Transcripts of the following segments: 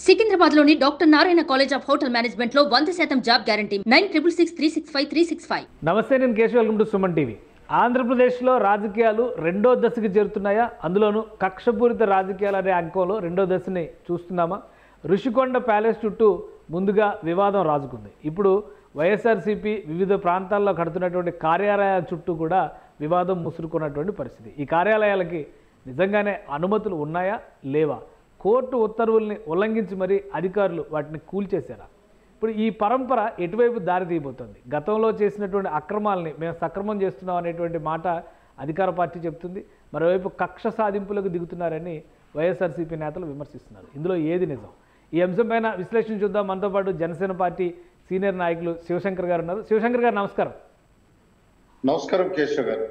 సికింద్రాబాద్లోని doctor Narayana college of hotel మేనేజ్మెంట్లో 100% job guarantee 966365 నమస్తే, నేను Keshav. Welcome to Suman TV. ఆంధ్రప్రదేశ్లో రాజకీయాలు రెండో దశకి చేరుతున్నాయా? అందులోనూ కక్షపూరిత రాజకీయాలు అనే అంకంలో రెండో దశని చూస్తున్నామా? ఋషికొండ ప్యాలెస్ చుట్టూ ముందుగా వివాదం రాజుకుంది. ఇప్పుడు వైఎస్ఆర్సీపీ వివిధ ప్రాంతాల్లో కడుతున్నటువంటి కార్యాలయాల చుట్టూ కూడా వివాదం ముసురుకున్నటువంటి పరిస్థితి. ఈ కార్యాలయాలకి నిజంగానే అనుమతులు ఉన్నాయా లేవా? కోర్టు ఉత్తర్వుల్ని ఉల్లంఘించి మరీ అధికారులు వాటిని కూల్చేశారా? ఇప్పుడు ఈ పరంపర ఎటువైపు దారి తీయబోతోంది? గతంలో చేసినటువంటి అక్రమాలని మేము సక్రమం చేస్తున్నాం అనేటువంటి మాట అధికార పార్టీ చెప్తుంది. మరోవైపు కక్ష సాధింపులకు దిగుతున్నారని వైఎస్ఆర్సీపీ నేతలు విమర్శిస్తున్నారు. ఇందులో ఏది నిజం? ఈ అంశంపైన విశ్లేషణ చూద్దాం. మనతో పాటు జనసేన పార్టీ సీనియర్ నాయకులు శివశంకర్ గారు ఉన్నారు. శివశంకర్ గారు నమస్కారం. నమస్కారం కేశవ్ గారు.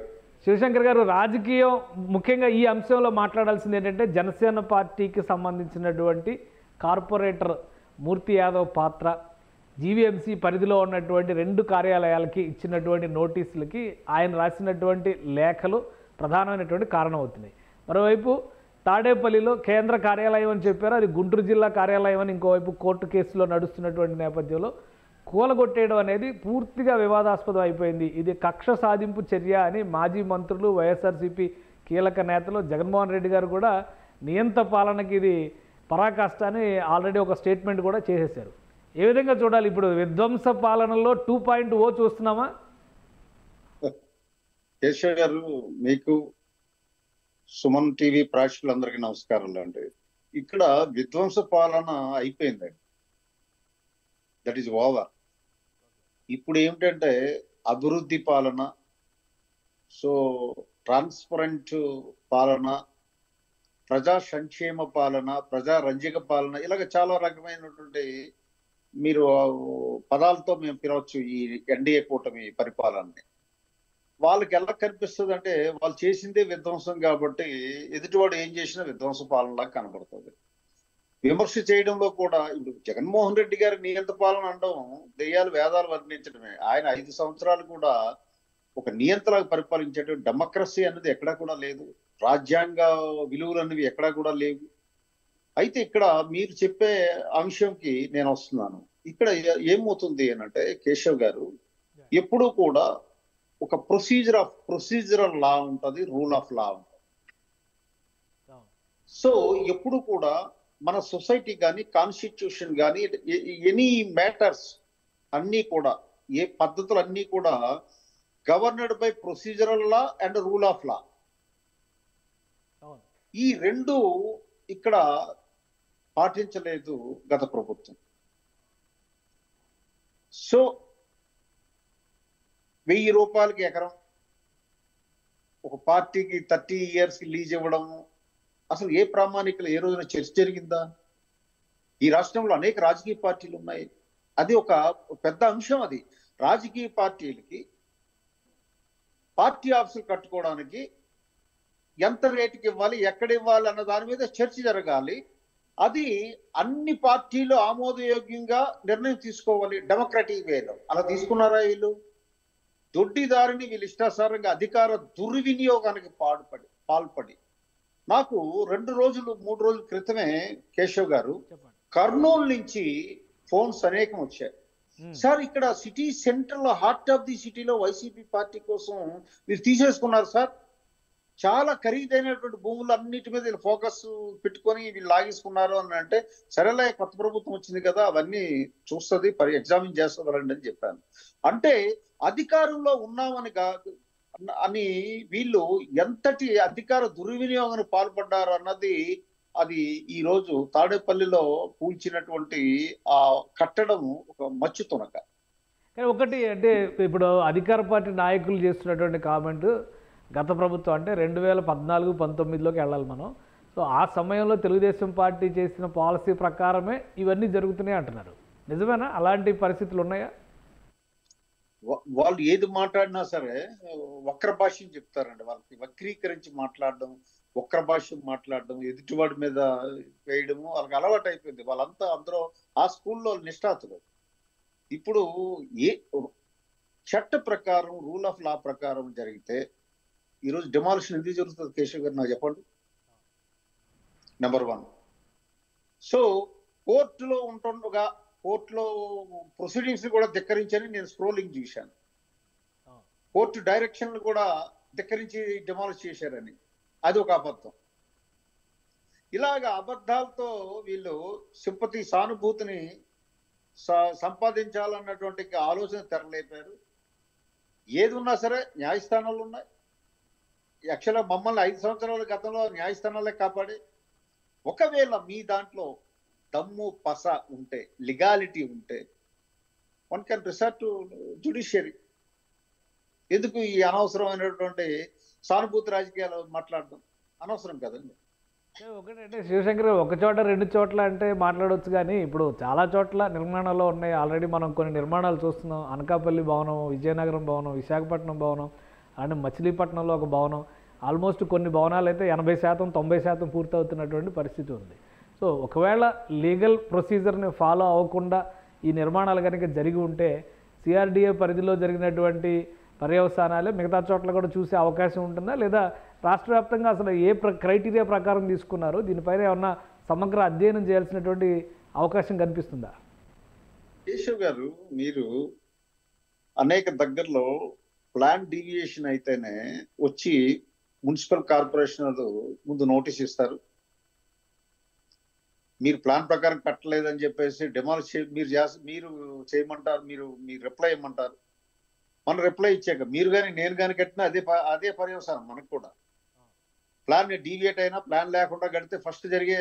శివశంకర్ గారు, రాజకీయం ముఖ్యంగా ఈ అంశంలో మాట్లాడాల్సింది ఏంటంటే జనసేన పార్టీకి సంబంధించినటువంటి కార్పొరేటర్ మూర్తి యాదవ్ పాత్ర, జీవీఎంసీ పరిధిలో ఉన్నటువంటి 2 కార్యాలయాలకి ఇచ్చినటువంటి నోటీసులకి ఆయన రాసినటువంటి లేఖలు ప్రధానమైనటువంటి కారణం అవుతున్నాయి. మరోవైపు తాడేపల్లిలో కేంద్ర కార్యాలయం అని చెప్పారు, అది గుంటూరు జిల్లా కార్యాలయం అని ఇంకోవైపు కోర్టు కేసులో నడుస్తున్నటువంటి నేపథ్యంలో కూలగొట్టేయడం అనేది పూర్తిగా వివాదాస్పదం అయిపోయింది. ఇది కక్ష సాధింపు చర్య అని మాజీ మంత్రులు, వైఎస్ఆర్సీపీ కీలక నేతలు జగన్మోహన్ రెడ్డి గారు కూడా నియంత పాలనకి ఇది పరాకాష్ట అని ఆల్రెడీ ఒక స్టేట్మెంట్ కూడా చేసేశారు. ఏ విధంగా చూడాలి? ఇప్పుడు విధ్వంస పాలనలో 2.0 చూస్తున్నామా? కేశవ్ గారు, మీకు సుమన్ టీవీ ప్రేక్షకులందరికీ నమస్కారాలు అండి. ఇక్కడ విధ్వంస పాలన అయిపోయిందండి. That is over. ఇప్పుడు ఏమిటంటే అభివృద్ధి పాలన, సో ట్రాన్స్పరెంట్ పాలన, ప్రజా సంక్షేమ పాలన, ప్రజా రంజక పాలన, ఇలాగ చాలా రకమైనటువంటి మీరు పదాలతో మేము పిలవచ్చు ఈ ఎన్డీఏ కూటమి పరిపాలనని. వాళ్ళకి ఎలా కనిపిస్తుంది అంటే వాళ్ళు చేసిందే విధ్వంసం కాబట్టి ఎదుటివాడు ఏం చేసినా విధ్వంస పాలనలాగా కనబడుతుంది. విమర్శ చేయడంలో కూడా ఇప్పుడు జగన్మోహన్ రెడ్డి గారి నియంత పాలన అనడం దెయ్యాలు వేదాలు వర్ణించడమే. ఆయన 5 సంవత్సరాలు కూడా ఒక నియంతలాగా పరిపాలించేటువంటి డెమోక్రసీ అనేది ఎక్కడా కూడా లేదు. రాజ్యాంగ విలువలు అనేవి ఎక్కడా కూడా లేవు. అయితే ఇక్కడ మీరు చెప్పే అంశంకి నేను వస్తున్నాను. ఇక్కడ ఏమవుతుంది అంటే కేశవ్ గారు, ఎప్పుడూ కూడా ఒక ప్రొసీజరల్ లా ఉంటుంది, రూల్ ఆఫ్ లా ఉంటుంది. సో ఎప్పుడు కూడా మన సొసైటీ కానీ, కాన్స్టిట్యూషన్ కానీ, ఎనీ మ్యాటర్స్ అన్నీ కూడా, ఏ పద్ధతులు అన్నీ కూడా governed by procedural law and rule of law. ఈ 2 ఇక్కడ పాటించలేదు గత ప్రభుత్వం. సో 1000 రూపాయలకి ఎకరం, ఒక పార్టీకి 30 years లీజ్ ఇవ్వడం, అసలు ఏ ప్రామాణికలు ఏ రోజున చర్చ జరిగిందా? ఈ రాష్ట్రంలో అనేక రాజకీయ పార్టీలు ఉన్నాయి. అది ఒక పెద్ద అంశం. అది రాజకీయ పార్టీలకి పార్టీ ఆఫీసులు కట్టుకోవడానికి ఎంత రేటుకి ఇవ్వాలి, ఎక్కడ ఇవ్వాలి అన్న దాని మీద చర్చ జరగాలి. అది అన్ని పార్టీలు ఆమోదయోగ్యంగా నిర్ణయం తీసుకోవాలి డెమోక్రటిక్ వేలో. అలా తీసుకున్నారా వీళ్ళు? దొడ్డిదారిని వీళ్ళు ఇష్టాసారంగా అధికార దుర్వినియోగానికి పాల్పడి నాకు 2 రోజులు 3 రోజుల క్రితమే కేశవ్ గారు కర్నూలు నుంచి ఫోన్స్ అనేకం వచ్చాయి. సార్, ఇక్కడ city central heart of the సిటీలో వైసీపీ పార్టీ కోసం మీరు తీసేసుకున్నారు సార్, చాలా ఖరీదైనటువంటి భూములు అన్నిటి మీద వీళ్ళు ఫోకస్ పెట్టుకొని వీళ్ళు లాగేసుకున్నారు అని అంటే, సరేలే కొత్త ప్రభుత్వం వచ్చింది కదా, అవన్నీ చూస్తుంది, ఎగ్జామిన్ చేస్తుంది అని చెప్పాను. అంటే అధికారంలో ఉన్నామని అని వీళ్ళు ఎంతటి అధికార దుర్వినియోగానికి పాల్పడ్డారు అన్నది అది ఈ రోజు తాడేపల్లిలో కూల్చినటువంటి ఆ కట్టడం ఒక మచ్చు తునక. కానీ ఒకటి అంటే ఇప్పుడు అధికార పార్టీ నాయకులు చేస్తున్నటువంటి కామెంట్, గత ప్రభుత్వం అంటే 2014-19లోకి వెళ్ళాలి మనం. సో ఆ సమయంలో తెలుగుదేశం పార్టీ చేసిన పాలసీ ప్రకారమే ఇవన్నీ జరుగుతున్నాయి అంటున్నారు. నిజమేనా? అలాంటి పరిస్థితులు ఉన్నాయా? వాళ్ళు ఏది మాట్లాడినా సరే వక్ర భాష్యం చెప్తారండి. వాళ్ళకి వక్రీకరించి మాట్లాడడం, వక్ర భాష్యం మాట్లాడడం, ఎదుటివాడి మీద వేయడము వాళ్ళకి అలవాటు అయిపోయింది. వాళ్ళంతా అందరూ ఆ స్కూల్లో నిష్ఠాతులు. ఇప్పుడు ఏ చట్ట ప్రకారం, రూల్ ఆఫ్ లా ప్రకారం జరిగితే ఈరోజు డిమాలిషన్ ఎందుకు జరుగుతుంది కేశవ్ గారు నాకు చెప్పండి. నెంబర్ 1. సో కోర్టులో ఉంటుండగా కోర్టులో ప్రొసీడింగ్స్ కూడా ధిక్కరించని నేను స్క్రోలింగ్ చూశాను. కోర్టు డైరెక్షన్లు కూడా ధిక్కరించి డిమాలిష్ చేశారని. అది ఒక అబద్ధం. ఇలాగ అబద్ధాలతో వీళ్ళు సింపతి సానుభూతిని సంపాదించాలన్నటువంటి ఆలోచన తెరలేపారు. ఏది ఉన్నా సరే న్యాయస్థానాలు ఉన్నాయి. యాక్చువల్గా మమ్మల్ని 5 సంవత్సరాల గతంలో న్యాయస్థానాలే కాపాడి, ఒకవేళ మీ దాంట్లో దమ్ము పస ఉంటే, లీగాలిటీ ఉంటే, one can resort to judiciary. ఎందుకు ఈ అనవసరమైనటువంటి సానుభూతి రాజకీయాలు మాట్లాడడం? అనవసరం కదండి. ఒకటంటే శివశంకర్, ఒక చోట 2 చోట్ల అంటే మాట్లాడవచ్చు, కానీ ఇప్పుడు చాలా చోట్ల నిర్మాణాలు ఉన్నాయి. ఆల్రెడీ మనం కొన్ని నిర్మాణాలు చూస్తున్నాం. అనకాపల్లి భవనం, విజయనగరం భవనం, విశాఖపట్నం భవనం, అండ్ మచిలీపట్నంలో ఒక భవనం. ఆల్మోస్ట్ కొన్ని భవనాలు అయితే 80%, 90% పూర్తవుతున్నటువంటి పరిస్థితి ఉంది. సో ఒకవేళ లీగల్ ప్రొసీజర్ని ఫాలో అవ్వకుండా ఈ నిర్మాణాలు కనుక జరిగి ఉంటే సిఆర్డిఏ పరిధిలో జరిగినటువంటి పర్యవసానాలే మిగతా చోట్ల కూడా చూసే అవకాశం ఉంటుందా, లేదా రాష్ట్ర వ్యాప్తంగా అసలు ఏ క్రైటీరియా ప్రకారం తీసుకున్నారో దీనిపైన ఏమన్నా సమగ్ర అధ్యయనం చేయాల్సినటువంటి అవకాశం కనిపిస్తుందా? కేశవ్ గారు, మీరు అనేక దగ్గరలో ప్లాన్ డీవియేషన్ అయితేనే వచ్చి మున్సిపల్ కార్పొరేషన్ ముందు నోటీస్ ఇస్తారు. మీరు ప్లాన్ ప్రకారం కట్టలేదని చెప్పేసి డిమాలిష్ మీరు చేయమంటారు, మీరు రిప్లై ఇవ్వమంటారు. మనం రిప్లై ఇచ్చాక మీరు కానీ నేను కానీ కట్టినా అదే పర్యవసానం మనకు కూడా. ప్లాన్ డీవియేట్ అయినా, ప్లాన్ లేకుండా కడితే ఫస్ట్ జరిగే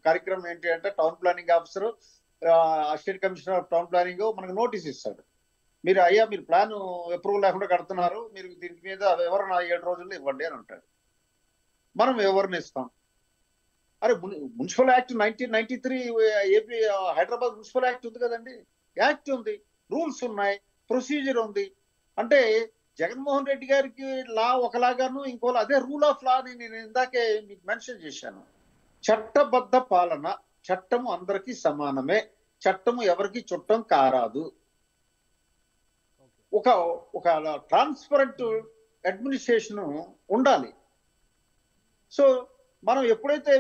కార్యక్రమం ఏంటి అంటే town planning officer, assistant commissioner of town planning మనకు నోటీస్ ఇస్తాడు. మీరు ప్లాన్ అప్రూవల్ లేకుండా కడుతున్నారు, మీరు దీని మీద వివరణ 7 రోజుల్లో ఇవ్వండి అని అంటాడు. మనం వివరణ ఇస్తాం. అరే, municipal act 1993 AP Hyderabad municipal act ఉంది కదండి. యాక్ట్ ఉంది, రూల్స్ ఉన్నాయి, ప్రొసీజర్ ఉంది. అంటే జగన్మోహన్ రెడ్డి గారికి లా ఒకలాగాను, ఇంకోలా అదే రూల్ ఆఫ్ లా అని నేను ఇందాకే మీకు మెన్షన్ చేశాను. చట్టబద్ధ పాలన, చట్టము అందరికీ సమానమే, చట్టము ఎవరికి చుట్టం కారాదు. ఒక ట్రాన్స్పరెంట్ అడ్మినిస్ట్రేషన్ ఉండాలి. సో మనం ఎప్పుడైతే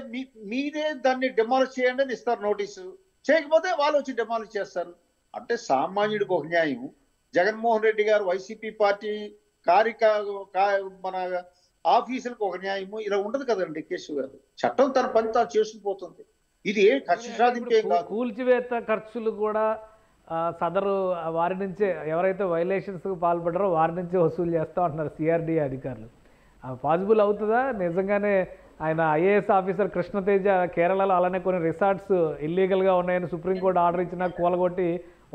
మీరే దాన్ని డిమాలిష్ చేయండి అని ఇస్తారు నోటీసు, చేయకపోతే వాళ్ళు వచ్చి డిమాలిష్ చేస్తారు. అంటే సామాన్యుడికి ఒక న్యాయం, జగన్మోహన్ రెడ్డి గారు వైసీపీ పార్టీ మన ఆఫీసులకు ఒక న్యాయము, ఇలా ఉండదు కదండి కేశవ్ గారు. చట్టం తన పని తాను చేసుకుపోతుంది. ఇది ఏ కక్ష సాధింపే కాదు. కూల్చివేత ఖర్చులు కూడా సదరు వారి నుంచే, ఎవరైతే వైలేషన్స్కి పాల్పడ్డారో వారి నుంచే వసూలు చేస్తూ ఉంటున్నారు సిఆర్డీఏ అధికారులు. పాసిబుల్ అవుతుందా? నిజంగానే ఆయన ఐఏఎస్ ఆఫీసర్ కృష్ణతేజ కేరళలో అలానే కొన్ని రిసార్ట్స్ ఇల్లీగల్గా ఉన్నాయని సుప్రీంకోర్టు ఆర్డర్ ఇచ్చినా కూలగొట్టి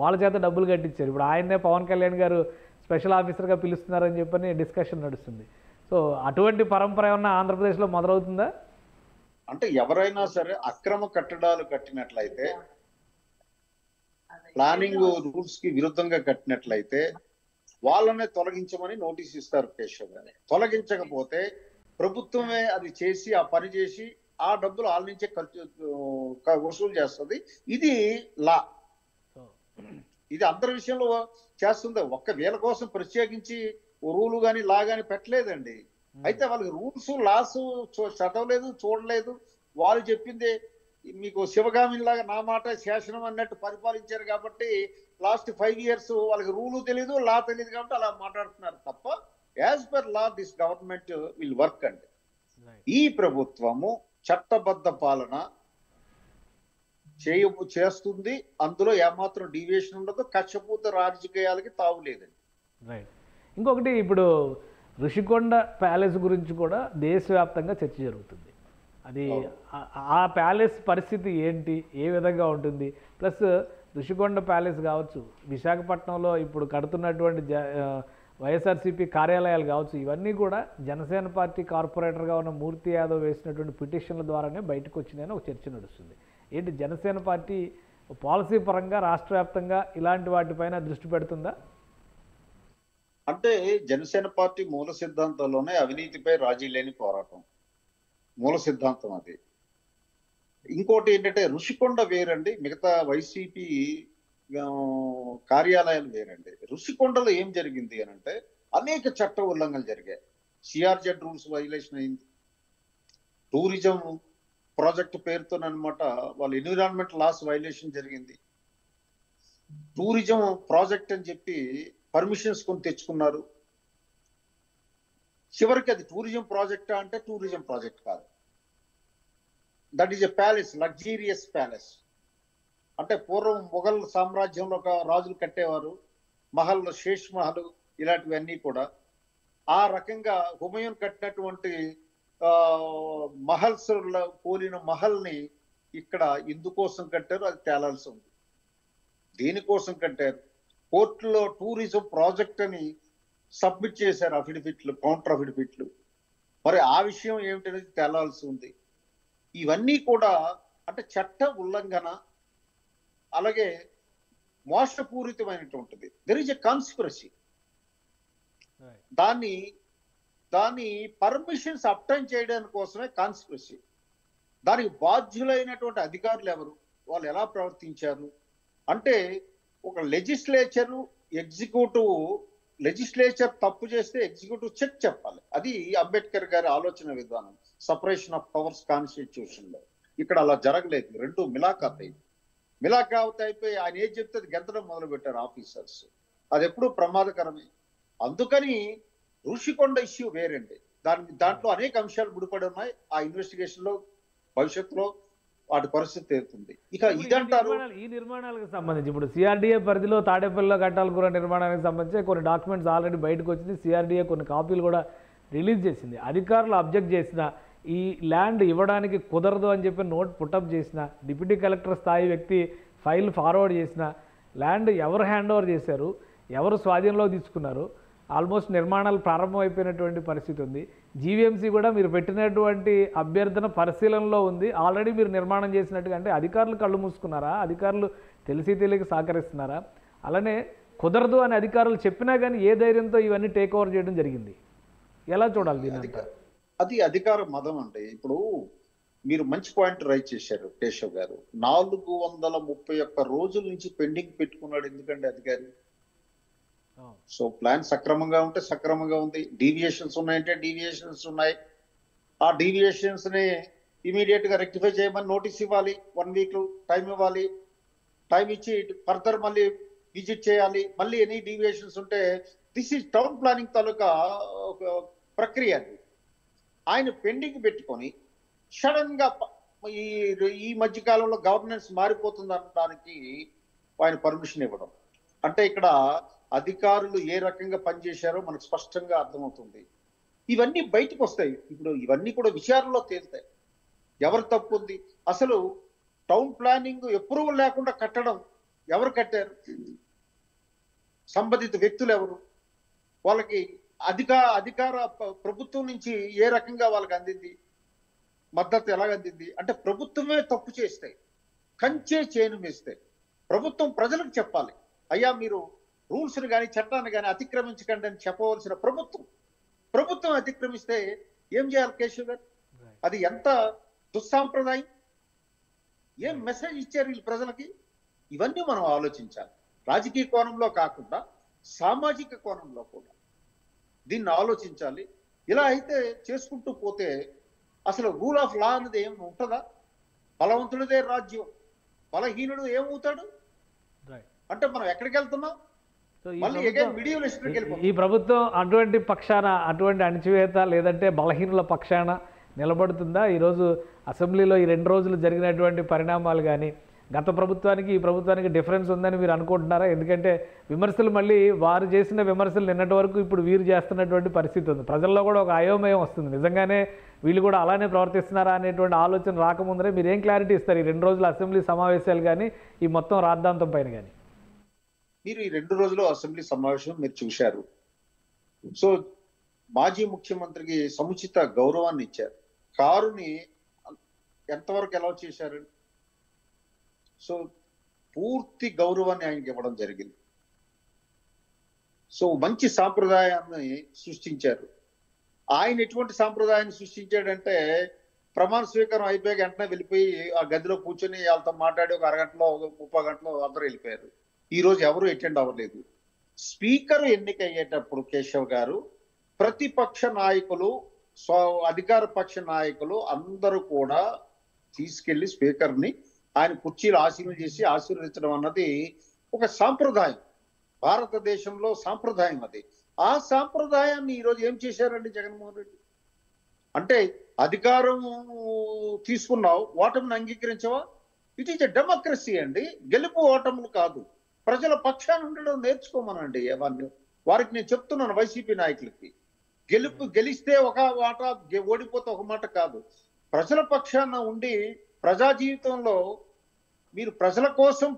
వాళ్ళ చేత డబ్బులు కట్టించారు. ఇప్పుడు ఆయన్నే పవన్ కళ్యాణ్ గారు స్పెషల్ ఆఫీసర్గా పిలుస్తున్నారని చెప్పని డిస్కషన్ నడుస్తుంది. సో అటువంటి పరంపర ఏమన్నా ఆంధ్రప్రదేశ్లో మొదలవుతుందా? అంటే ఎవరైనా సరే అక్రమ కట్టడాలు కట్టినట్లయితే, ప్లానింగ్ రూల్స్ కి విరుద్ధంగా కట్టినట్లయితే వాళ్ళనే తొలగించమని నోటీస్ ఇస్తారు కేశవ్ గారు. తొలగించకపోతే ప్రభుత్వమే అది చేసి, ఆ పని చేసి ఆ డబ్బులు వాళ్ళ నుంచే వసూలు చేస్తుంది. ఇది లా. ఇది అందరి విషయంలో చేస్తుంది. ఒక్క వీళ్ళ కోసం ప్రత్యేకించి రూలు కానీ లా కానీ పెట్టలేదండి. అయితే వాళ్ళకి రూల్స్ లాస్ చదవలేదు, చూడలేదు. వాళ్ళు చెప్పిందే మీకు శివగామిలాగా నా మాట శాసనం అన్నట్టు పరిపాలించారు కాబట్టి లాస్ట్ 5 years వాళ్ళకి రూలు తెలియదు, లా తెలియదు కాబట్టి అలా మాట్లాడుతున్నారు తప్ప as per law this government will work అండి. ఈ ప్రభుత్వము చట్టబద్ధ పాలన చేస్తుంది. అందులో ఏమాత్రం డీవియేషన్ ఉండదు. కక్షపూత రాజకీయాలకి తావులేదండి. రైట్. ఇంకొకటి, ఇప్పుడు ఋషికొండ ప్యాలెస్ గురించి కూడా దేశవ్యాప్తంగా చర్చ జరుగుతుంది. అది ఆ ప్యాలెస్ పరిస్థితి ఏంటి, ఏ విధంగా ఉంటుంది? ప్లస్ ఋషికొండ ప్యాలెస్ కావచ్చు, విశాఖపట్నంలో ఇప్పుడు కడుతున్నటువంటి వైఎస్ఆర్సీపీ కార్యాలయాలు కావచ్చు, ఇవన్నీ కూడా జనసేన పార్టీ కార్పొరేటర్గా ఉన్న మూర్తి యాదవ్ వేసినటువంటి పిటిషన్ల ద్వారానే బయటకు వచ్చినాయని ఒక చర్చ నడుస్తుంది. ఏంటి, జనసేన పార్టీ పాలసీ పరంగా రాష్ట్ర వ్యాప్తంగా ఇలాంటి వాటిపైన దృష్టి పెడుతుందా? అంటే జనసేన పార్టీ మూల సిద్ధాంతంలోనే అవినీతిపై రాజీ లేని పోరాటం మూల సిద్ధాంతం అది. ఇంకోటి ఏంటంటే ఋషికొండ వేరండి, మిగతా వైసీపీ కార్యాలయాలు వేరండి. ఋషికొండలో ఏం జరిగింది అని అంటే అనేక చట్ట ఉల్లంఘనలు జరిగాయి. సిఆర్జెడ్ రూల్స్ వైలేషన్ అయింది. టూరిజం ప్రాజెక్ట్ పేరుతోనమాట వాళ్ళ ఎన్విరాన్మెంట్ లాస్ వైలేషన్ జరిగింది. టూరిజం ప్రాజెక్ట్ అని చెప్పి పర్మిషన్స్ కొని తెచ్చుకున్నారు. చివరికి అది టూరిజం ప్రాజెక్టా అంటే టూరిజం ప్రాజెక్ట్ కాదు. That is a palace, luxurious palace. అంటే పూర్వం మొఘల్ సామ్రాజ్యంలో ఒక రాజులు కట్టేవారు మహల్, శేష్ మహల్ ఇలాంటివన్నీ కూడా. ఆ రకంగా హుమయూన్ కట్టినటువంటి మహల్స్ పోలిన మహల్ని ఇక్కడ ఎందుకోసం కట్టారు అది తేలాల్సి ఉంది. దేనికోసం కట్టారు? కోర్టులో టూరిజం ప్రాజెక్ట్ అని సబ్మిట్ చేశారు అఫిడవిట్లు, కౌంటర్ అఫిడవిట్లు. మరి ఆ విషయం ఏమిటనేది తేలాల్సి ఉంది. ఇవన్నీ కూడా అంటే చట్ట ఉల్లంఘన, అలాగే మోసపూరితమైనటువంటిది. There is a conspiracy. దాన్ని పర్మిషన్స్ అబ్టైన్ చేయడానికి కోసమే కాన్స్పిరసీ. దానికి బాధ్యులైనటువంటి అధికారులు ఎవరు, వాళ్ళు ఎలా ప్రవర్తించారు అంటే ఒక లెజిస్లేచరు, ఎగ్జిక్యూటివ్, లెజిస్లేచర్ తప్పు చేస్తే ఎగ్జిక్యూటివ్ చెక్ చెప్పాలి. అది అంబేద్కర్ గారి ఆలోచన విధానం, సపరేషన్ ఆఫ్ పవర్స్ కాన్స్టిట్యూషన్ లో. ఇక్కడ అలా జరగలేదు. రెండు మిలాఖాత్ అయింది. మిలాఖాత్ అయిపోయి ఆయన ఏం చెప్తే అది గెంతడం మొదలు పెట్టారు ఆఫీసర్స్. అది ఎప్పుడూ ప్రమాదకరమే. అందుకని ఋషికొండ ఇష్యూ వేరండి. దాంట్లో అనేక అంశాలు ముడిపడి ఉన్నాయి. ఆ ఇన్వెస్టిగేషన్ లో భవిష్యత్తులో వాటి పరిస్థితి తేలుతుంది. ఇక ఇదంటారు ఈ నిర్మాణాలకు సంబంధించి ఇప్పుడు సిఆర్డీఏ పరిధిలో తాడేపల్లిలో కట్టాలకూర నిర్మాణానికి సంబంధించి కొన్ని డాక్యుమెంట్స్ ఆల్రెడీ బయటకు వచ్చింది. సిఆర్డీఏ కొన్ని కాపీలు కూడా రిలీజ్ చేసింది. అధికారులు అబ్జెక్ట్ చేసిన, ఈ ల్యాండ్ ఇవ్వడానికి కుదరదు అని చెప్పి నోట్ పుటప్ చేసిన, డిప్యూటీ కలెక్టర్ స్థాయి వ్యక్తి ఫైల్ ఫార్వర్డ్ చేసిన, ల్యాండ్ ఎవరు హ్యాండ్ ఓవర్ చేశారు, ఎవరు స్వాధీనంలో తీసుకున్నారు, ఆల్మోస్ట్ నిర్మాణాలు ప్రారంభమైపోయినటువంటి పరిస్థితి ఉంది. జీవీఎంసీ కూడా మీరు పెట్టినటువంటి అభ్యర్థన పరిశీలనలో ఉంది. ఆల్రెడీ మీరు నిర్మాణం చేసినట్టుగా అంటే అధికారులు కళ్ళు మూసుకున్నారా? అధికారులు తెలిసి తెలియక సహకరిస్తున్నారా? అలానే కుదరదు అని అధికారులు చెప్పినా కానీ ఏ ధైర్యంతో ఇవన్నీ టేక్ ఓవర్ చేయడం జరిగింది? ఎలా చూడాలి దీన్ని? అది అధికార మదం అండి. ఇప్పుడు మీరు మంచి పాయింట్ రైజ్ చేశారు కేశవ్ గారు. 431 రోజుల నుంచి పెండింగ్ పెట్టుకున్నాడు ఎందుకంటే అధికారి. సో ప్లాన్ సక్రమంగా ఉంటే సక్రమంగా ఉంది, డీవియేషన్స్ ఉన్నాయంటే డీవియేషన్స్ ఉన్నాయి. ఆ డీవియేషన్స్ ని ఇమీడియట్ గా రెక్టిఫై చేయమని నోటీస్ ఇవ్వాలి, 1 వీక్ టైం ఇవ్వాలి. టైం ఇచ్చి ఫర్దర్ మళ్ళీ విజిట్ చేయాలి. మళ్ళీ ఎనీ డీవియేషన్స్ ఉంటే దిస్ ఈజ్ టౌన్ ప్లానింగ్ తాలూకా ప్రక్రియ. ఆయన పెండింగ్ పెట్టుకొని సడన్ గా ఈ మధ్య కాలంలో గవర్నెన్స్ మారిపోతుంది అనడానికి ఆయన పర్మిషన్ ఇవ్వడం అంటే ఇక్కడ అధికారులు ఏ రకంగా పనిచేశారో మనకు స్పష్టంగా అర్థమవుతుంది. ఇవన్నీ బయటకు వస్తాయి. ఇప్పుడు ఇవన్నీ కూడా విచారణలో తేలుతాయి. ఎవరు తప్పు ఉంది? అసలు టౌన్ ప్లానింగ్ అప్రూవల్ లేకుండా కట్టడం ఎవరు కట్టారు? సంబంధిత వ్యక్తులు ఎవరు? వాళ్ళకి అధికార ప్రభుత్వం నుంచి ఏ రకంగా వాళ్ళకి అందింది, మద్దతు ఎలాగ అందింది? అంటే ప్రభుత్వమే తప్పు చేస్తే, కంచే చేను వేస్తే ప్రభుత్వం ప్రజలకు చెప్పాలి, అయ్యా మీరు రూల్స్ని కానీ చట్టాన్ని కానీ అతిక్రమించకండి అని చెప్పవలసిన ప్రభుత్వం అతిక్రమిస్తే ఏం చేయాలి కేశవ్ గారు? అది ఎంత దుస్సాంప్రదాయం! ఏం మెసేజ్ ఇచ్చారు వీళ్ళు ప్రజలకి? ఇవన్నీ మనం ఆలోచించాలి. రాజకీయ కోణంలో కాకుండా సామాజిక కోణంలో కూడా దీన్ని ఆలోచించాలి. ఇలా అయితే చేసుకుంటూ పోతే అసలు రూల్ ఆఫ్ లా అనేది ఏమి ఉంటుందా? బలవంతుడిదే రాజ్యం, బలహీనుడు ఏమవుతాడు? అంటే మనం ఎక్కడికి వెళ్తున్నాం? ఈ ప్రభుత్వం అటువంటి పక్షాన, అటువంటి అణచివేత లేదంటే బలహీనుల పక్షాన నిలబడుతుందా? ఈరోజు అసెంబ్లీలో ఈ 2 రోజులు జరిగినటువంటి పరిణామాలు కానీ గత ప్రభుత్వానికి ఈ ప్రభుత్వానికి డిఫరెన్స్ ఉందని మీరు అనుకుంటున్నారా? ఎందుకంటే విమర్శలు మళ్ళీ వారు చేసిన విమర్శలు నిన్నటి వరకు ఇప్పుడు వీరు చేస్తున్నటువంటి పరిస్థితి ఉంది. ప్రజల్లో కూడా ఒక అయోమయం వస్తుంది. నిజంగానే వీళ్ళు కూడా అలానే ప్రవర్తిస్తున్నారా అనేటువంటి ఆలోచన రాకముందరే మీరు ఏం క్లారిటీ ఇస్తారు ఈ 2 రోజుల అసెంబ్లీ సమావేశాలు కానీ ఈ మొత్తం రాద్ధాంతం పైన కానీ? మీరు ఈ 2 రోజులు అసెంబ్లీ సమావేశం మీరు చూశారు. సో మాజీ ముఖ్యమంత్రికి సముచిత గౌరవాన్ని ఇచ్చారు. కారుని ఎంతవరకు అలౌ చేశారు? సో పూర్తి గౌరవాన్ని ఆయనకి ఇవ్వడం జరిగింది. సో మంచి సాంప్రదాయాన్ని సృష్టించారు. ఆయన ఎటువంటి సాంప్రదాయాన్ని సృష్టించాడంటే ప్రమాణ స్వీకారం అయిపోయాక వెంటనే వెళ్ళిపోయి ఆ గదిలో కూర్చొని వాళ్ళతో మాట్లాడి ఒక అరగంటలో 30 గంటలో అందరూ వెళ్ళిపోయారు. ఈ రోజు ఎవరు అటెండ్ అవ్వలేదు. స్పీకర్ ఎన్నికయ్యేటప్పుడు కేశవ్ గారు ప్రతిపక్ష నాయకులు, అధికార పక్ష నాయకులు అందరూ కూడా తీసుకెళ్లి స్పీకర్ని ఆయన కుర్చీలు చేసి ఆశీర్వదించడం అన్నది ఒక సాంప్రదాయం, భారతదేశంలో సాంప్రదాయం అది. ఆ సాంప్రదాయాన్ని ఈరోజు ఏం చేశారండి జగన్మోహన్ రెడ్డి? అంటే అధికారం తీసుకున్నావు, ఓటమిని అంగీకరించవా? ఇట్ ఈజ్ ఎ డెమోక్రసీ అండి. గెలుపు ఓటములు కాదు, ప్రజల పక్షాన ఉండడం నేర్చుకోమనండి. వారికి నేను చెప్తున్నాను, వైసీపీ నాయకులకి, గెలిస్తే ఒక మాట, ఓడిపోతే ఒక మాట కాదు. ప్రజల పక్షాన ఉండి ప్రజా జీవితంలో మీరు ప్రజల కోసం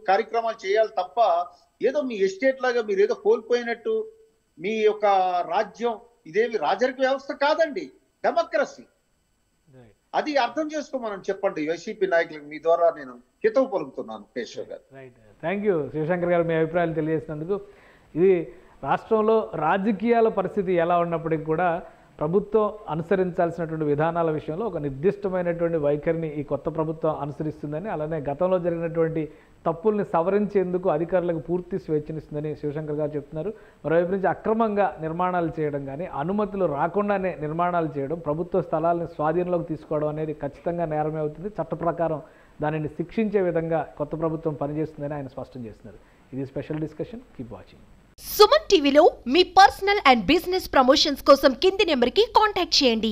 కార్యక్రమాలు చేయాలి తప్ప ఏదో మీ ఎస్టేట్ లాగా మీరు ఏదో కోల్పోయినట్టు మీ యొక్క రాజ్యం ఇదేమి రాజరిక వ్యవస్థ కాదండి, డెమోక్రసీ. అది అర్థం చేసుకోమని చెప్పండి వైసీపీ నాయకులకు. మీ ద్వారా నేను హితవు పలుకుతున్నాను కేశవ్ గారు. రైట్, థ్యాంక్ యూ శివశంకర్ గారు, మీ అభిప్రాయాలు తెలియజేసినందుకు. ఇది రాష్ట్రంలో రాజకీయాల పరిస్థితి ఎలా ఉన్నప్పటికీ కూడా ప్రభుత్వం అనుసరించాల్సినటువంటి విధానాల విషయంలో ఒక నిర్దిష్టమైనటువంటి వైఖరిని ఈ కొత్త ప్రభుత్వం అనుసరిస్తుందని, అలానే గతంలో జరిగినటువంటి తప్పుల్ని సవరించేందుకు అధికారులకు పూర్తి స్వేచ్ఛనిస్తుందని శివశంకర్ గారు చెప్తున్నారు. మరోవైపు నుంచి అక్రమంగా నిర్మాణాలు చేయడం కానీ, అనుమతులు రాకుండానే నిర్మాణాలు చేయడం, ప్రభుత్వ స్థలాలను స్వాధీనంలోకి తీసుకోవడం అనేది ఖచ్చితంగా నేరమే అవుతుంది. చట్ట ప్రకారం దానిని శిక్షించే విధంగా కొత్త ప్రభుత్వం పనిచేస్తుందని ఆయన స్పష్టం చేస్తున్నారు. ఇది special discussion. Keep watching. Suman టీవీలో మీ పర్సనల్ అండ్ బిజినెస్ ప్రమోషన్స్ కోసం కింది నెంబర్కి కాంటాక్ట్ చేయండి.